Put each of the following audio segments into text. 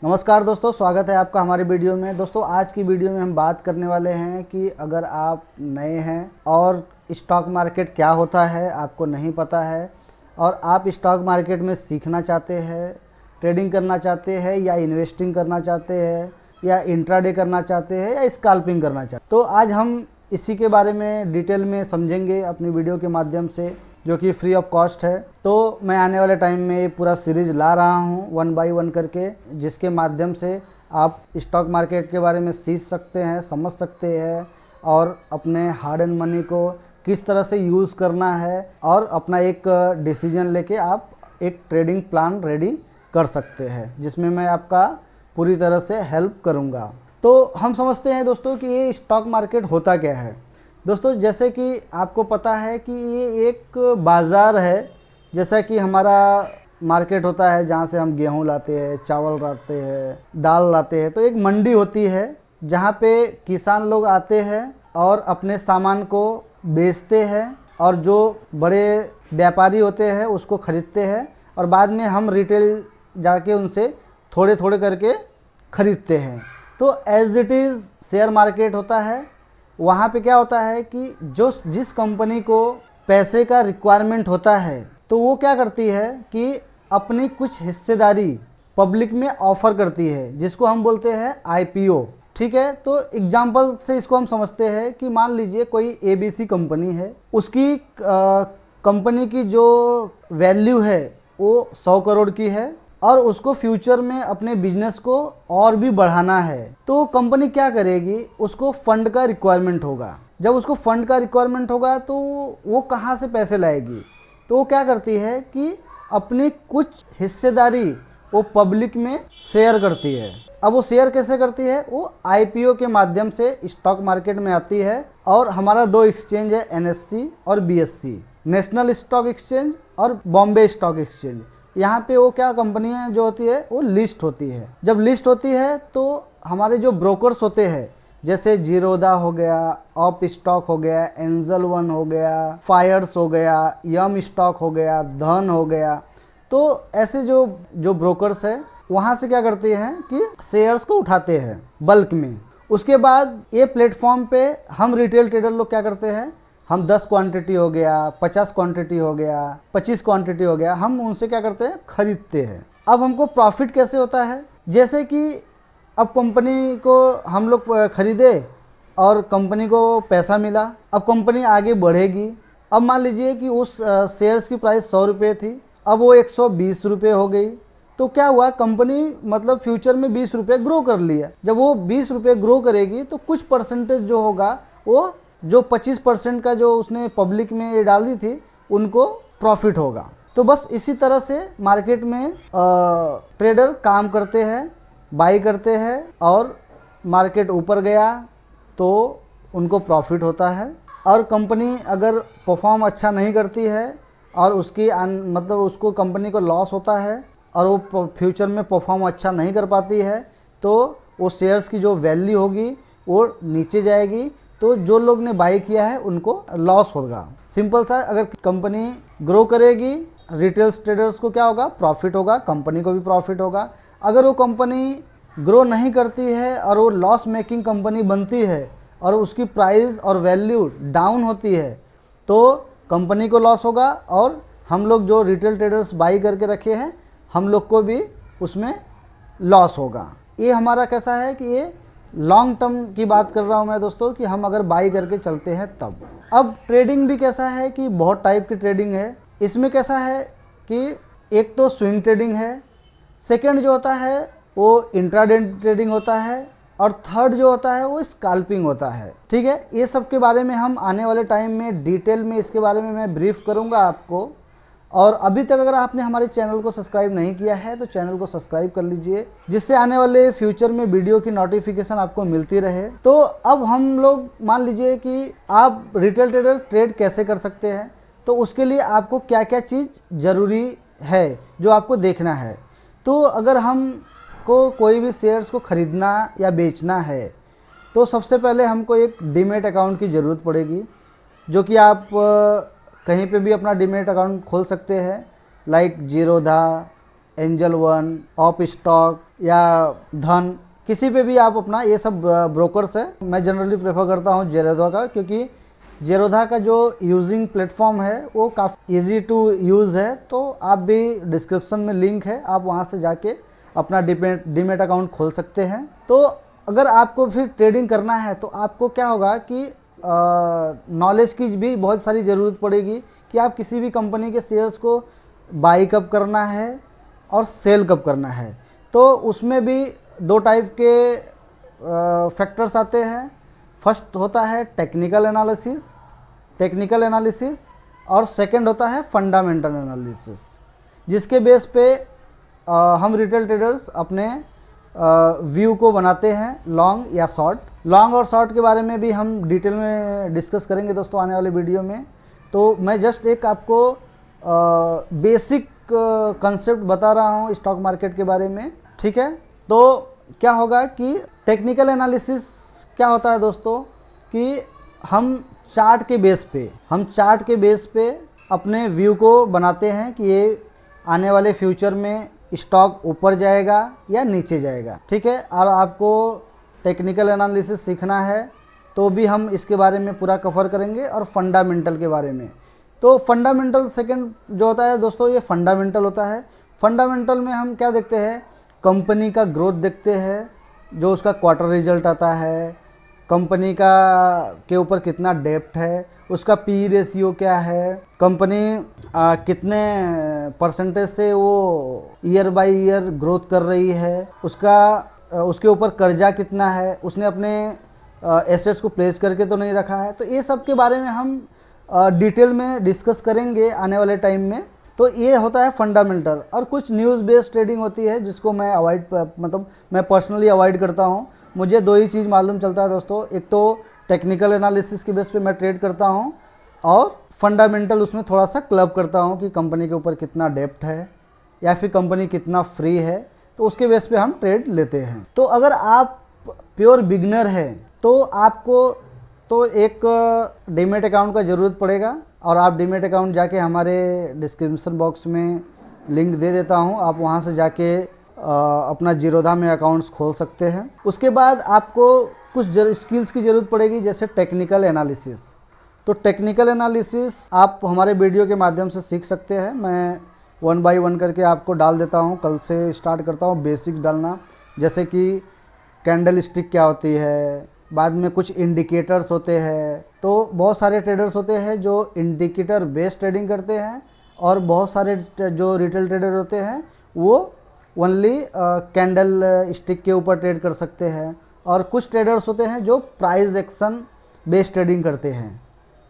नमस्कार दोस्तों, स्वागत है आपका हमारे वीडियो में। दोस्तों आज की वीडियो में हम बात करने वाले हैं कि अगर आप नए हैं और स्टॉक मार्केट क्या होता है आपको नहीं पता है और आप स्टॉक मार्केट में सीखना चाहते हैं, ट्रेडिंग करना चाहते हैं या इन्वेस्टिंग करना चाहते हैं या इंट्राडे करना चाहते हैं या स्कैल्पिंग करना चाहते हैं, तो आज हम इसी के बारे में डिटेल में समझेंगे अपनी वीडियो के माध्यम से, जो कि फ्री ऑफ कॉस्ट है। तो मैं आने वाले टाइम में ये पूरा सीरीज़ ला रहा हूँ 1 बाय 1 करके, जिसके माध्यम से आप स्टॉक मार्केट के बारे में सीख सकते हैं, समझ सकते हैं और अपने हार्ड एंड मनी को किस तरह से यूज़ करना है और अपना एक डिसीजन लेके आप एक ट्रेडिंग प्लान रेडी कर सकते हैं, जिसमें मैं आपका पूरी तरह से हेल्प करूँगा। तो हम समझते हैं दोस्तों कि ये स्टॉक मार्केट होता क्या है। दोस्तों जैसे कि आपको पता है कि ये एक बाज़ार है, जैसा कि हमारा मार्केट होता है जहाँ से हम गेहूँ लाते हैं, चावल लाते हैं, दाल लाते हैं। तो एक मंडी होती है जहाँ पे किसान लोग आते हैं और अपने सामान को बेचते हैं और जो बड़े व्यापारी होते हैं उसको ख़रीदते हैं और बाद में हम रिटेल जाके उनसे थोड़े थोड़े करके ख़रीदते हैं। तो as it is share market होता है। वहाँ पे क्या होता है कि जिस कंपनी को पैसे का रिक्वायरमेंट होता है तो वो क्या करती है कि अपनी कुछ हिस्सेदारी पब्लिक में ऑफ़र करती है, जिसको हम बोलते हैं आईपीओ। ठीक है, तो एग्जांपल से इसको हम समझते हैं कि मान लीजिए कोई एबीसी कंपनी है, उसकी कंपनी की जो वैल्यू है वो 100 करोड़ की है और उसको फ्यूचर में अपने बिजनेस को और भी बढ़ाना है। तो कंपनी क्या करेगी, उसको फंड का रिक्वायरमेंट होगा। जब उसको फंड का रिक्वायरमेंट होगा तो वो कहाँ से पैसे लाएगी, तो वो क्या करती है कि अपनी कुछ हिस्सेदारी वो पब्लिक में शेयर करती है। अब वो शेयर कैसे करती है, वो आईपीओ के माध्यम से स्टॉक मार्केट में आती है। और हमारा 2 एक्सचेंज है, एनएससी और बीएससी, नेशनल स्टॉक एक्सचेंज और बॉम्बे स्टॉक एक्सचेंज। यहाँ पे वो क्या कंपनियाँ जो होती है वो लिस्ट होती है। जब लिस्ट होती है तो हमारे जो ब्रोकर्स होते हैं, जैसे जीरोधा हो गया, ऑप स्टॉक हो गया, एंजल वन हो गया, फायर्स हो गया, यम स्टॉक हो गया, धन हो गया, तो ऐसे जो ब्रोकर्स है वहाँ से क्या करते हैं कि शेयर्स को उठाते हैं बल्क में। उसके बाद ये प्लेटफॉर्म पे हम रिटेल ट्रेडर लोग क्या करते हैं, हम 10 क्वांटिटी हो गया, 50 क्वांटिटी हो गया, 25 क्वांटिटी हो गया, हम उनसे क्या करते हैं, खरीदते हैं। अब हमको प्रॉफिट कैसे होता है, जैसे कि अब कंपनी को हम लोग खरीदे और कंपनी को पैसा मिला, अब कंपनी आगे बढ़ेगी। अब मान लीजिए कि उस शेयर्स की प्राइस 100 रुपये थी, अब वो 120 रुपये हो गई। तो क्या हुआ, कंपनी मतलब फ्यूचर में 20 रुपये ग्रो कर लिया। जब वो 20 रुपये ग्रो करेगी तो कुछ परसेंटेज जो होगा, वो जो 25% का जो उसने पब्लिक में डाली थी उनको प्रॉफिट होगा। तो बस इसी तरह से मार्केट में ट्रेडर काम करते हैं, बाई करते हैं और मार्केट ऊपर गया तो उनको प्रॉफिट होता है। और कंपनी अगर परफॉर्म अच्छा नहीं करती है और उसकी मतलब उसको कंपनी को लॉस होता है और वो फ्यूचर में परफॉर्म अच्छा नहीं कर पाती है, तो वो शेयर्स की जो वैल्यू होगी वो नीचे जाएगी। तो जो लोग ने बाई किया है उनको लॉस होगा। सिंपल सा, अगर कंपनी ग्रो करेगी, रिटेल ट्रेडर्स को क्या होगा, प्रॉफिट होगा, कंपनी को भी प्रॉफिट होगा। अगर वो कंपनी ग्रो नहीं करती है और वो लॉस मेकिंग कंपनी बनती है और उसकी प्राइस और वैल्यू डाउन होती है तो कंपनी को लॉस होगा और हम लोग जो रिटेल ट्रेडर्स बाई करके रखे हैं हम लोग को भी उसमें लॉस होगा। ये हमारा कैसा है कि ये लॉन्ग टर्म की बात कर रहा हूँ मैं दोस्तों, कि हम अगर बाई करके चलते हैं तब। अब ट्रेडिंग भी कैसा है कि बहुत टाइप की ट्रेडिंग है। इसमें कैसा है कि एक तो स्विंग ट्रेडिंग है, सेकंड जो होता है वो इंट्राडे ट्रेडिंग होता है और थर्ड जो होता है वो स्कैल्पिंग होता है। ठीक है, ये सब के बारे में हम आने वाले टाइम में डिटेल में इसके बारे में मैं ब्रीफ करूँगा आपको। और अभी तक अगर आपने हमारे चैनल को सब्सक्राइब नहीं किया है तो चैनल को सब्सक्राइब कर लीजिए, जिससे आने वाले फ्यूचर में वीडियो की नोटिफिकेशन आपको मिलती रहे। तो अब हम लोग मान लीजिए कि आप रिटेल ट्रेडर ट्रेड कैसे कर सकते हैं, तो उसके लिए आपको क्या क्या चीज़ ज़रूरी है जो आपको देखना है। तो अगर हमको कोई भी शेयर्स को ख़रीदना या बेचना है तो सबसे पहले हमको एक डीमैट अकाउंट की ज़रूरत पड़ेगी, जो कि आप कहीं पे भी अपना डीमैट अकाउंट खोल सकते हैं, like Zerodha, angel one, op stock, या धन, किसी पे भी आप अपना, ये सब ब्रोकर्स है। मैं जनरली प्रेफर करता हूँ जेरोधा का, क्योंकि जेरोधा का जो यूजिंग प्लेटफॉर्म है वो काफ़ी इजी टू यूज़ है। तो आप भी, डिस्क्रिप्शन में लिंक है, आप वहाँ से जाके अपना डीमेट अकाउंट खोल सकते हैं। तो अगर आपको फिर ट्रेडिंग करना है तो आपको क्या होगा कि नॉलेज की भी बहुत सारी ज़रूरत पड़ेगी कि आप किसी भी कंपनी के शेयर्स को बाई कब करना है और सेल कब करना है। तो उसमें भी दो टाइप के फैक्टर्स आते हैं। फर्स्ट होता है टेक्निकल एनालिसिस और सेकंड होता है फंडामेंटल एनालिसिस, जिसके बेस पे हम रिटेल ट्रेडर्स अपने व्यू को बनाते हैं, लॉन्ग या शॉर्ट। लॉन्ग और शॉर्ट के बारे में भी हम डिटेल में डिस्कस करेंगे दोस्तों आने वाले वीडियो में। तो मैं जस्ट एक आपको बेसिक कंसेप्ट बता रहा हूँ स्टॉक मार्केट के बारे में, ठीक है। तो क्या होगा कि टेक्निकल एनालिसिस क्या होता है दोस्तों, कि हम चार्ट के बेस पे अपने व्यू को बनाते हैं कि ये आने वाले फ्यूचर में स्टॉक ऊपर जाएगा या नीचे जाएगा, ठीक है। और आपको टेक्निकल एनालिसिस सीखना है तो भी हम इसके बारे में पूरा कवर करेंगे, और फंडामेंटल के बारे में। तो फंडामेंटल सेकंड जो होता है दोस्तों, ये फंडामेंटल होता है। फंडामेंटल में हम क्या देखते हैं, कंपनी का ग्रोथ देखते हैं, जो उसका क्वार्टर रिजल्ट आता है, कंपनी का के ऊपर कितना डेप्ट है, उसका पी रेशियो क्या है, कंपनी कितने परसेंटेज से वो ईयर बाय ईयर ग्रोथ कर रही है, उसके ऊपर कर्जा कितना है, उसने अपने एसेट्स को प्लेस करके तो नहीं रखा है। तो ये सब के बारे में हम डिटेल में डिस्कस करेंगे आने वाले टाइम में। तो ये होता है फंडामेंटल। और कुछ न्यूज़ बेस्ड ट्रेडिंग होती है जिसको मैं मैं पर्सनली अवॉइड करता हूँ। मुझे दो ही चीज़ मालूम चलता है दोस्तों, एक तो टेक्निकल एनालिसिस के बेस पे मैं ट्रेड करता हूँ, और फंडामेंटल उसमें थोड़ा सा क्लब करता हूँ कि कंपनी के ऊपर कितना डेप्ट है या फिर कंपनी कितना फ्री है, तो उसके बेस पे हम ट्रेड लेते हैं। तो अगर आप प्योर बिगनर है तो आपको तो एक डीमेट अकाउंट का ज़रूरत पड़ेगा, और आप डीमेट अकाउंट जाके हमारे डिस्क्रिप्शन बॉक्स में लिंक दे देता हूँ, आप वहाँ से जाके अपना जीरोधा में अकाउंट्स खोल सकते हैं। उसके बाद आपको कुछ स्किल्स की ज़रूरत पड़ेगी, जैसे टेक्निकल एनालिसिस। तो टेक्निकल एनालिसिस आप हमारे वीडियो के माध्यम से सीख सकते हैं। मैं 1 बाय 1 करके आपको डाल देता हूँ। कल से स्टार्ट करता हूँ बेसिक्स डालना, जैसे कि कैंडल स्टिक क्या होती है, बाद में कुछ इंडिकेटर्स होते हैं। तो बहुत सारे ट्रेडर्स होते हैं जो इंडिकेटर बेस्ड ट्रेडिंग करते हैं, और बहुत सारे जो रिटेल ट्रेडर होते हैं वो ओनली कैंडल स्टिक के ऊपर ट्रेड कर सकते हैं। और कुछ ट्रेडर्स होते हैं जो प्राइस एक्शन बेस्ड ट्रेडिंग करते हैं,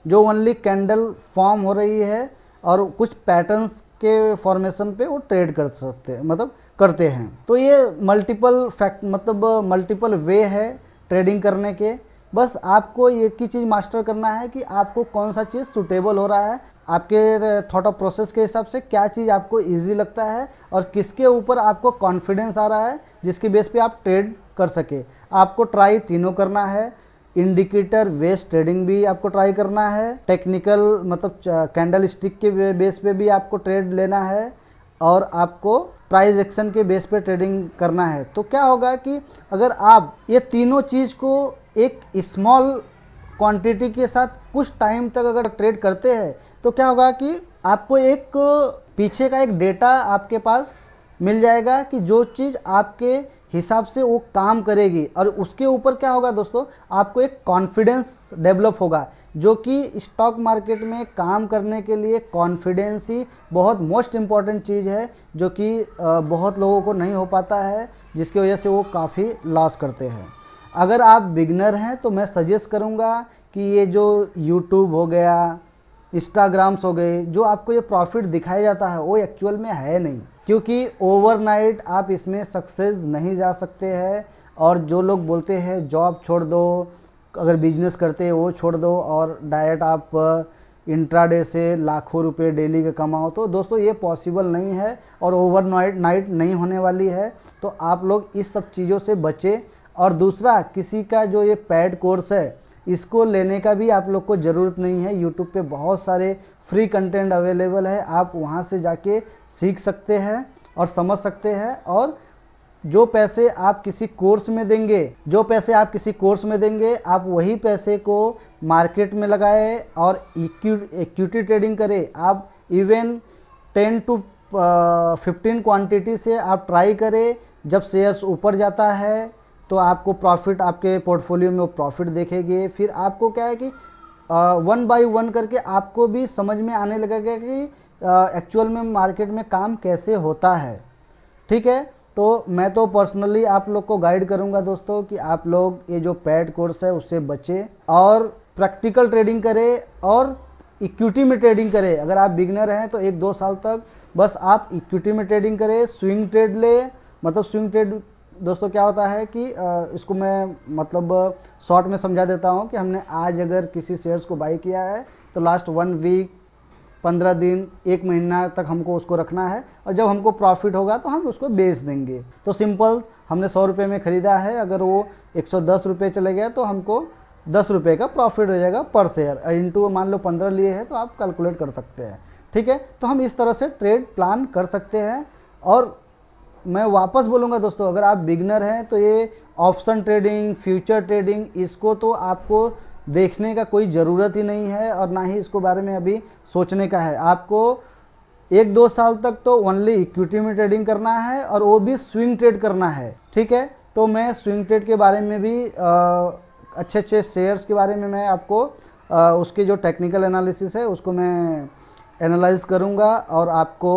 जो ओनली कैंडल फॉर्म हो रही है और कुछ पैटर्न्स के फॉर्मेशन पे वो ट्रेड कर सकते हैं, मतलब करते हैं। तो ये मल्टीपल वे है ट्रेडिंग करने के। बस आपको एक ही चीज़ मास्टर करना है कि आपको कौन सा चीज़ सूटेबल हो रहा है, आपके थॉट ऑफ प्रोसेस के हिसाब से क्या चीज़ आपको इजी लगता है, और किसके ऊपर आपको कॉन्फिडेंस आ रहा है जिसके बेस पे आप ट्रेड कर सके। आपको ट्राई तीनों करना है। इंडिकेटर बेस्ड ट्रेडिंग भी आपको ट्राई करना है, टेक्निकल कैंडल स्टिक के बेस पे भी आपको ट्रेड लेना है, और आपको प्राइस एक्शन के बेस पे ट्रेडिंग करना है। तो क्या होगा कि अगर आप ये तीनों चीज़ को एक स्मॉल क्वांटिटी के साथ कुछ टाइम तक अगर ट्रेड करते हैं, तो क्या होगा कि आपको एक पीछे का एक डेटा आपके पास मिल जाएगा कि जो चीज़ आपके हिसाब से वो काम करेगी, और उसके ऊपर क्या होगा दोस्तों, आपको एक कॉन्फिडेंस डेवलप होगा, जो कि स्टॉक मार्केट में काम करने के लिए कॉन्फिडेंस ही बहुत मोस्ट इम्पॉर्टेंट चीज़ है, जो कि बहुत लोगों को नहीं हो पाता है, जिसकी वजह से वो काफ़ी लॉस करते हैं। अगर आप बिगनर हैं तो मैं सजेस्ट करूँगा कि ये जो यूट्यूब हो गया, इंस्टाग्राम्स हो गए, जो आपको ये प्रॉफिट दिखाया जाता है वो एक्चुअल में है नहीं, क्योंकि ओवरनाइट आप इसमें सक्सेस नहीं जा सकते हैं। और जो लोग बोलते हैं जॉब छोड़ दो, अगर बिजनेस करते हैं वो छोड़ दो और डायरेक्ट आप इंट्राडे से लाखों रुपए डेली का कमाओ, तो दोस्तों ये पॉसिबल नहीं है और ओवरनाइट नहीं होने वाली है। तो आप लोग इस सब चीज़ों से बचें। और दूसरा, किसी का जो ये पेड कोर्स है इसको लेने का भी आप लोग को ज़रूरत नहीं है। यूट्यूब पे बहुत सारे फ्री कंटेंट अवेलेबल है, आप वहाँ से जाके सीख सकते हैं और समझ सकते हैं और जो पैसे आप किसी कोर्स में देंगे, आप वही पैसे को मार्केट में लगाए और इक्विटी ट्रेडिंग करें। आप इवन 10 to 15 क्वांटिटी से आप ट्राई करें। जब शेयर्स ऊपर जाता है तो आपको प्रॉफिट, आपके पोर्टफोलियो में वो प्रॉफिट देखेंगे। फिर आपको क्या है कि 1 by 1 करके आपको भी समझ में आने लगेगा कि एक्चुअल में मार्केट में काम कैसे होता है। ठीक है, तो मैं तो पर्सनली आप लोग को गाइड करूंगा दोस्तों कि आप लोग ये जो पेड कोर्स है उससे बचें और प्रैक्टिकल ट्रेडिंग करें और इक्विटी में ट्रेडिंग करें। अगर आप बिगनर हैं तो 1-2 साल तक बस आप इक्विटी में ट्रेडिंग करें, स्विंग ट्रेड ले। मतलब स्विंग ट्रेड दोस्तों क्या होता है कि इसको मैं मतलब शॉर्ट में समझा देता हूँ कि हमने आज अगर किसी शेयर्स को बाई किया है तो लास्ट 1 वीक, 15 दिन, 1 महीना तक हमको उसको रखना है और जब हमको प्रॉफिट होगा तो हम उसको बेच देंगे। तो सिंपल, हमने 100 रुपये में ख़रीदा है, अगर वो 110 रुपये चले गए तो हमको 10 रुपये का प्रॉफिट हो जाएगा पर शेयर। इंटू मान लो 15 लिए हैं तो आप कैलकुलेट कर सकते हैं। ठीक है, तो हम इस तरह से ट्रेड प्लान कर सकते हैं। और मैं वापस बोलूँगा दोस्तों, अगर आप बिगनर हैं तो ये ऑप्शन ट्रेडिंग, फ्यूचर ट्रेडिंग, इसको तो आपको देखने का कोई ज़रूरत ही नहीं है और ना ही इसको बारे में अभी सोचने का है। आपको 1-2 साल तक तो ओनली इक्विटी में ट्रेडिंग करना है और वो भी स्विंग ट्रेड करना है। ठीक है, तो मैं स्विंग ट्रेड के बारे में भी अच्छे अच्छे शेयर्स के बारे में मैं आपको उसके जो टेक्निकल एनालिसिस है उसको मैं एनालाइज करूँगा और आपको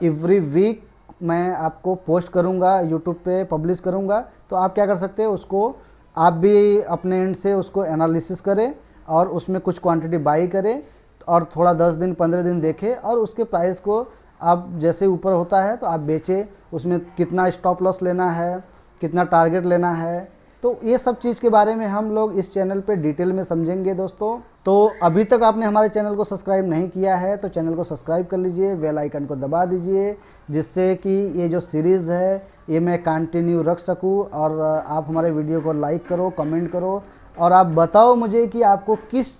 एवरी वीक मैं आपको पोस्ट करूँगा, यूट्यूब पे पब्लिश करूँगा। तो आप क्या कर सकते हैं, उसको आप भी अपने एंड से उसको एनालिसिस करें और उसमें कुछ क्वांटिटी बाई करें और थोड़ा 10 दिन 15 दिन देखें और उसके प्राइस को आप जैसे ऊपर होता है तो आप बेचें। उसमें कितना स्टॉप लॉस लेना है, कितना टारगेट लेना है, तो ये सब चीज़ के बारे में हम लोग इस चैनल पे डिटेल में समझेंगे दोस्तों। तो अभी तक आपने हमारे चैनल को सब्सक्राइब नहीं किया है तो चैनल को सब्सक्राइब कर लीजिए, बेल आइकन को दबा दीजिए, जिससे कि ये जो सीरीज़ है ये मैं कंटिन्यू रख सकूं। और आप हमारे वीडियो को लाइक करो, कमेंट करो और आप बताओ मुझे कि आपको किस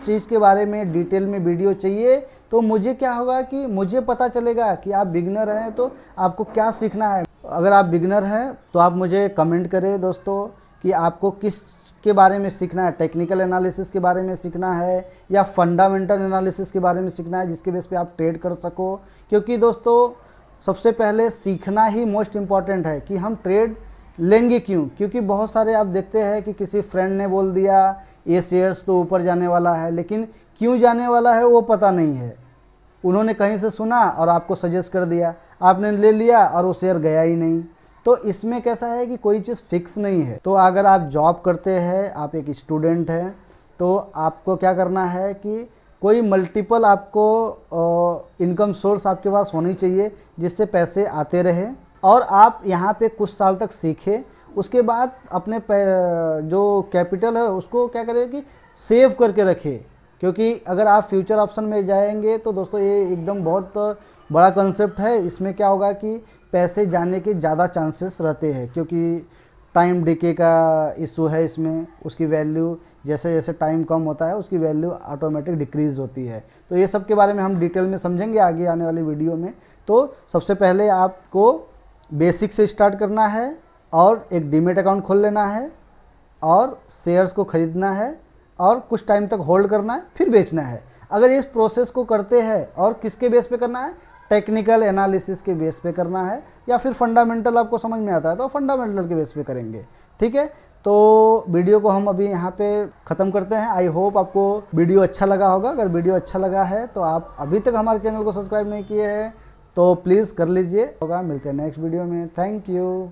चीज़ के बारे में डिटेल में वीडियो चाहिए। तो मुझे क्या होगा कि मुझे पता चलेगा कि आप बिगनर हैं तो आपको क्या सीखना है। अगर आप बिगनर हैं तो आप मुझे कमेंट करें दोस्तों कि आपको किस के बारे में सीखना है, टेक्निकल एनालिसिस के बारे में सीखना है या फंडामेंटल एनालिसिस के बारे में सीखना है, जिसके बेस पे आप ट्रेड कर सको। क्योंकि दोस्तों सबसे पहले सीखना ही मोस्ट इम्पॉर्टेंट है कि हम ट्रेड लेंगे क्यों। क्योंकि बहुत सारे आप देखते हैं कि किसी फ्रेंड ने बोल दिया ये शेयर्स तो ऊपर जाने वाला है, लेकिन क्यों जाने वाला है वो पता नहीं है। उन्होंने कहीं से सुना और आपको सजेस्ट कर दिया, आपने ले लिया और वो शेयर गया ही नहीं। तो इसमें कैसा है कि कोई चीज़ फिक्स नहीं है। तो अगर आप जॉब करते हैं, आप एक स्टूडेंट हैं, तो आपको क्या करना है कि कोई मल्टीपल आपको इनकम सोर्स आपके पास होनी चाहिए जिससे पैसे आते रहे और आप यहाँ पे कुछ साल तक सीखें। उसके बाद अपने जो कैपिटल है उसको क्या करें कि सेव करके रखें। क्योंकि अगर आप फ्यूचर ऑप्शन में जाएंगे तो दोस्तों ये एकदम बहुत बड़ा कंसेप्ट है। इसमें क्या होगा कि पैसे जाने के ज़्यादा चांसेस रहते हैं, क्योंकि टाइम डिके का इशू है इसमें। उसकी वैल्यू जैसे जैसे टाइम कम होता है उसकी वैल्यू ऑटोमेटिक डिक्रीज़ होती है। तो ये सब के बारे में हम डिटेल में समझेंगे आगे आने वाली वीडियो में। तो सबसे पहले आपको बेसिक से स्टार्ट करना है और एक डीमेट अकाउंट खोल लेना है और शेयर्स को ख़रीदना है और कुछ टाइम तक होल्ड करना है, फिर बेचना है। अगर इस प्रोसेस को करते हैं और किसके बेस पे करना है, टेक्निकल एनालिसिस के बेस पे करना है या फिर फंडामेंटल आपको समझ में आता है तो फंडामेंटल के बेस पे करेंगे। ठीक है, तो वीडियो को हम अभी यहाँ पे ख़त्म करते हैं। आई होप आपको वीडियो अच्छा लगा होगा। अगर वीडियो अच्छा लगा है तो आप अभी तक हमारे चैनल को सब्सक्राइब नहीं किए हैं तो प्लीज़ कर लीजिए। होगा, मिलते हैं नेक्स्ट वीडियो में। Thank you.